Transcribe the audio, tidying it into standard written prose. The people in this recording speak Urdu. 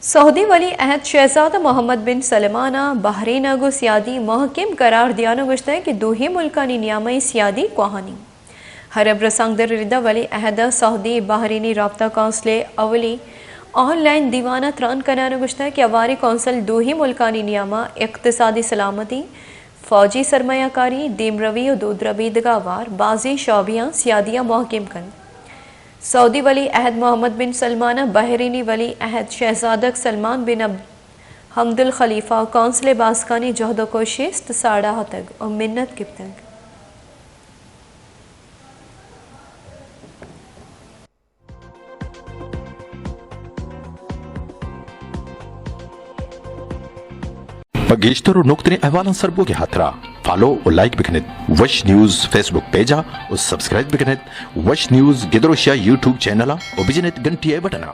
سعودی ولی عہد شہزادہ محمد بن سلمانہ بحرین اگو سیادی محکم قرار دیانا گوشتا ہے کہ دو ہی ملکانی نیامی سیادی کوہانی حرب رسانگ در ردہ ولی عہد سعودی بحرینی رابطہ کونسل اولی آن لائن دیوانہ تران کنانا گوشتا ہے کہ اواری کونسل دو ہی ملکانی نیامہ اقتصادی سلامتی فوجی سرمایہ کاری دیم روی و دود روی دگاوار بازی شعبیاں سیادیاں محکم کن سعودی ولی عہد محمد بن سلمانہ بحرینی ولی عہد شہزادک سلمان بن حمد الخلیفہ کونسل باسکانی جہد و کوشست ساڑا ہتگ اور منت کبتگ بگیشتر و نقطنی احوالا سربو کے ہاتھرا فالو و لائک بکنید وش نیوز فیس بک پیجا و سبسکرائب بکنید وش نیوز گدروشیا یوٹیوب چینلا و بجنید گنٹی بٹنا